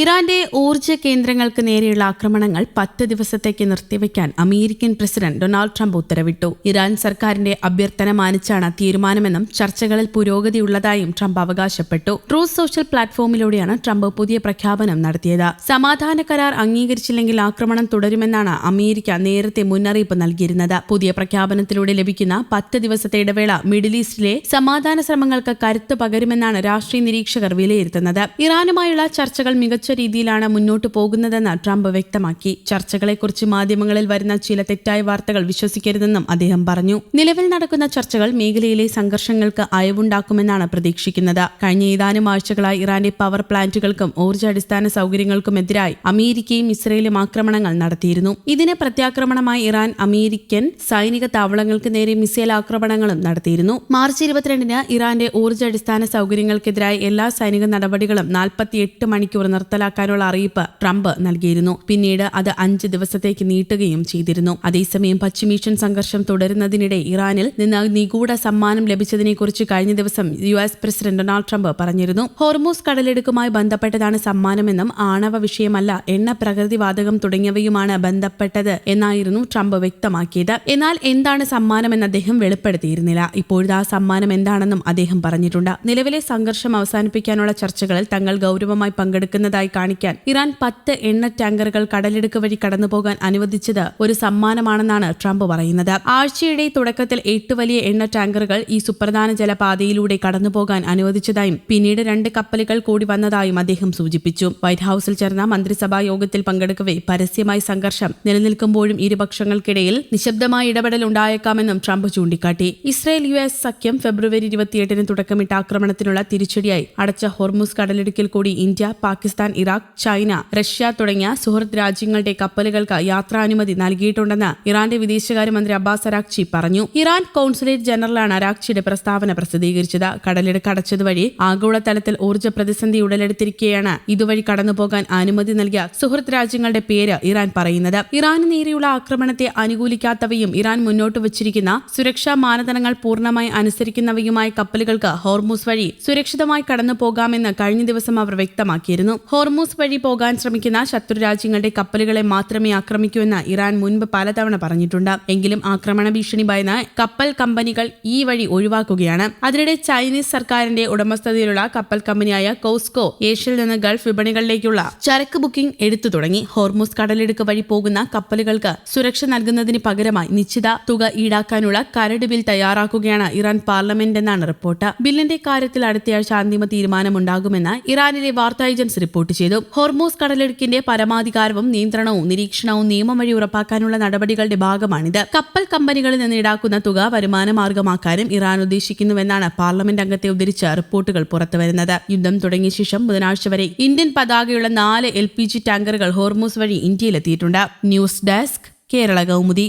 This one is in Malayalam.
ഇറാന്റെ ഊർജ്ജ കേന്ദ്രങ്ങൾക്ക് നേരെയുള്ള ആക്രമണങ്ങൾ 10 ദിവസത്തേക്ക് നിർത്തിവെക്കാൻ അമേരിക്കൻ പ്രസിഡന്റ് ഡൊണാൾഡ് ട്രംപ് ഉത്തരവിട്ടു. ഇറാൻ സർക്കാരിന്റെ അഭ്യർത്ഥന മാനിച്ചാണ് തീരുമാനമെന്നും ചർച്ചകളിൽ പുരോഗതിയുള്ളതായും ട്രംപ് അവകാശപ്പെട്ടു. ട്രൂത്ത് സോഷ്യൽ പ്ലാറ്റ്ഫോമിലൂടെയാണ് ട്രംപ് പുതിയ പ്രഖ്യാപനം നടത്തിയത്. സമാധാന കരാർ അംഗീകരിച്ചില്ലെങ്കിൽ ആക്രമണം തുടരുമെന്നാണ് അമേരിക്ക നേരത്തെ മുന്നറിയിപ്പ് നൽകിയിരുന്നത്. പുതിയ പ്രഖ്യാപനത്തിലൂടെ ലഭിക്കുന്ന 10 ദിവസത്തെ ഇടവേള മിഡിൽ ഈസ്റ്റിലെ സമാധാന ശ്രമങ്ങൾക്ക് കരുത്ത് പകരുമെന്നാണ് രാഷ്ട്രീയ നിരീക്ഷകർ വിലയിരുത്തുന്നത്. ഇറാനുമായുള്ള ചർച്ചകൾ മികച്ച രീതിയിലാണ് മുന്നോട്ടു പോകുന്നതെന്ന് ട്രംപ് വ്യക്തമാക്കി. ചർച്ചകളെക്കുറിച്ച് മാധ്യമങ്ങളിൽ വരുന്ന ചില തെറ്റായ വാർത്തകൾ വിശ്വസിക്കരുതെന്നും അദ്ദേഹം പറഞ്ഞു. നിലവിൽ നടക്കുന്ന ചർച്ചകൾ മേഖലയിലെ സംഘർഷങ്ങൾക്ക് അയവുണ്ടാക്കുമെന്നാണ് പ്രതീക്ഷിക്കുന്നത്. കഴിഞ്ഞ ഏതാനും ആഴ്ചകളായി ഇറാന്റെ പവർ പ്ലാന്റുകൾക്കും ഊർജ്ജ അടിസ്ഥാന സൗകര്യങ്ങൾക്കുമെതിരായി അമേരിക്കയും ഇസ്രയേലും ആക്രമണങ്ങൾ നടത്തിയിരുന്നു. ഇതിന് പ്രത്യാക്രമണമായി ഇറാൻ അമേരിക്കൻ സൈനിക താവളങ്ങൾക്ക് നേരെ മിസൈൽ ആക്രമണങ്ങളും നടത്തിയിരുന്നു. മാർച്ച് 22-ന് ഇറാന്റെ ഊർജ്ജ അടിസ്ഥാന സൗകര്യങ്ങൾക്കെതിരായ എല്ലാ സൈനിക നടപടികളും 48 മണിക്കൂർ നിർത്തലാക്കാനുള്ള അറിയിപ്പ് ട്രംപ് നൽകിയിരുന്നു. പിന്നീട് അത് 5 ദിവസത്തേക്ക് നീട്ടുകയും ചെയ്തിരുന്നു. അതേസമയം പശ്ചിമേഷ്യൻ സംഘർഷം തുടരുന്നതിനിടെ ഇറാനിൽ നിന്ന് നിഗൂഢ സമ്മാനം ലഭിച്ചതിനെക്കുറിച്ച് കഴിഞ്ഞ ദിവസം US പ്രസിഡന്റ് ഡൊണാൾഡ് ട്രംപ് പറഞ്ഞിരുന്നു. ഹോർമൂസ് കടലിടുക്കുമായി ബന്ധപ്പെട്ടതാണ് സമ്മാനമെന്നും ആണവ വിഷയമല്ല, എണ്ണ, പ്രകൃതിവാതകം തുടങ്ങിയവയുമാണ് ബന്ധപ്പെട്ടത് എന്നായിരുന്നു ട്രംപ് വ്യക്തമാക്കിയത്. എന്നാൽ എന്താണ് സമ്മാനമെന്ന് അദ്ദേഹം വെളിപ്പെടുത്തിയിരുന്നില്ല. ഇപ്പോഴത്തെ ആ സമ്മാനം എന്താണെന്നും അദ്ദേഹം പറഞ്ഞിട്ടുണ്ട്. നിലവിലെ സംഘർഷം അവസാനിപ്പിക്കാനുള്ള ചർച്ചകളിൽ തങ്ങൾ ഗൗരവമായി പങ്കെടുക്കുന്നതായി കാണിക്കാൻ ഇറാൻ 10 എണ്ണ ടാങ്കറുകൾ കടലിടുക്ക് വഴി കടന്നുപോകാൻ അനുവദിച്ചത് ഒരു സമ്മാനമാണെന്നാണ് ട്രംപ് പറയുന്നത്. ആഴ്ചയുടെ തുടക്കത്തിൽ 8 വലിയ എണ്ണ ടാങ്കറുകൾ ഈ സുപ്രധാന ജലപാതയിലൂടെ കടന്നുപോകാൻ അനുവദിച്ചതായും പിന്നീട് 2 കപ്പലുകൾ കൂടി വന്നതായും അദ്ദേഹം സൂചിപ്പിച്ചു. വൈറ്റ് ഹൌസിൽ ചേർന്ന മന്ത്രിസഭാ യോഗത്തിൽ പങ്കെടുക്കവെ പരസ്യമായി സംഘർഷം നിലനിൽക്കുമ്പോഴും ഇരുപക്ഷങ്ങൾക്കിടയിൽ നിശബ്ദമായ ഇടപെടൽ ഉണ്ടായേക്കാമെന്നും ട്രംപ് ചൂണ്ടിക്കാട്ടി. ഇസ്രായേൽ US സഖ്യം ഫെബ്രുവരി 28-ന് തുടക്കമിട്ട ആക്രമണത്തിനുള്ള തിരിച്ചടിയായി അടച്ച ഹോർമൂസ് കടലിടുക്കിൽ കൂടി India, Pakistan, Iraq, China, Russia തുടങ്ങിയ സുഹൃത്ത് രാജ്യങ്ങളുടെ കപ്പലുകൾക്ക് യാത്രാനുമതി നൽകിയിട്ടുണ്ടെന്ന് ഇറാന്റെ വിദേശകാര്യമന്ത്രി അബ്ബാസ് അരാക്ചി പറഞ്ഞു. ഇറാൻ കോൺസുലേറ്റ് ജനറലാണ് അരാക്ചിയുടെ പ്രസ്താവന പ്രസിദ്ധീകരിച്ചത്. കടലിടുക്ക് അടച്ചതുവഴി ആഗോളതലത്തിൽ ഊർജ്ജ പ്രതിസന്ധി ഉടലെടുത്തിരിക്കെയാണ് ഇതുവഴി കടന്നുപോകാൻ അനുമതി നൽകിയ സുഹൃത്ത് രാജ്യങ്ങളുടെ പേര് ഇറാൻ പറയുന്നത്. ഇറാന് നേരെയുള്ള ആക്രമണത്തെ അനുകൂലിക്കാത്തവയും ഇറാൻ മുന്നോട്ട് വച്ചിരിക്കുന്ന സുരക്ഷാ മാനദണ്ഡങ്ങൾ പൂർണ്ണമായി അനുസരിക്കുന്നവയുമായ കപ്പലുകൾക്ക് ഹോർമൂസ് വഴി സുരക്ഷിതമായി കടന്നുപോകാമെന്ന് കഴിഞ്ഞ ദിവസം അവർ വ്യക്തമാക്കിയിരുന്നു. ഹോർമൂസ് വഴി പോകാൻ ശ്രമിക്കുന്ന ശത്രു രാജ്യങ്ങളുടെ കപ്പലുകളെ മാത്രമേ ആക്രമിക്കൂ എന്ന് ഇറാൻ മുൻപ് പലതവണ പറഞ്ഞിട്ടുണ്ട്. എങ്കിലും ആക്രമണ ഭീഷണി ഭയന്ന് കപ്പൽ കമ്പനികൾ ഈ വഴി ഒഴിവാക്കുകയാണ്. അതിനിടെ ചൈനീസ് സർക്കാരിന്റെ ഉടമസ്ഥതയിലുള്ള കപ്പൽ കമ്പനിയായ കോസ്കോ ഏഷ്യയിൽ നിന്ന് ഗൾഫ് വിപണികളിലേക്കുള്ള ചരക്ക് ബുക്കിംഗ് എടുത്തു തുടങ്ങി. ഹോർമൂസ് കടലിടുക്ക് വഴി പോകുന്ന കപ്പലുകൾക്ക് സുരക്ഷ നൽകുന്നതിന് പകരമായി നിശ്ചിത തുക ഈടാക്കാനുള്ള കരട് ബിൽ തയ്യാറാക്കുകയാണ് ഇറാൻ പാർലമെന്റ് എന്നാണ് റിപ്പോർട്ട്. ബില്ലിന്റെ കാര്യത്തിൽ അടുത്തയാഴ്ച അന്തിമ തീരുമാനമുണ്ടാകുമെന്ന് ഇറാനിലെ വാർത്താ ഏജൻസി റിപ്പോർട്ട് ചെയ്തു. ഹോർമൂസ് കടലിടുക്കിന്റെ പരമാധികാരവും നിയന്ത്രണവും നിരീക്ഷണവും നിയമം വഴി ഉറപ്പാക്കാനുള്ള നടപടികളുടെ ഭാഗമാണിത്. കപ്പൽ കമ്പനികളിൽ നിന്ന് ഈടാക്കുന്ന തുക വരുമാന മാർഗമാക്കാനും ഇറാൻ ഉദ്ദേശിക്കുന്നുവെന്നാണ് പാർലമെന്റ് അംഗത്തെ ഉദ്ധരിച്ച് റിപ്പോർട്ടുകൾ പുറത്തുവരുന്നത്. യുദ്ധം തുടങ്ങിയ ശേഷം ബുധനാഴ്ച വരെ ഇന്ത്യൻ പതാകയുള്ള 4 LPG ടാങ്കറുകൾ ഹോർമൂസ് വഴി ഇന്ത്യയിലെത്തിയിട്ടുണ്ട്. News desk, Kerala Kaumudi.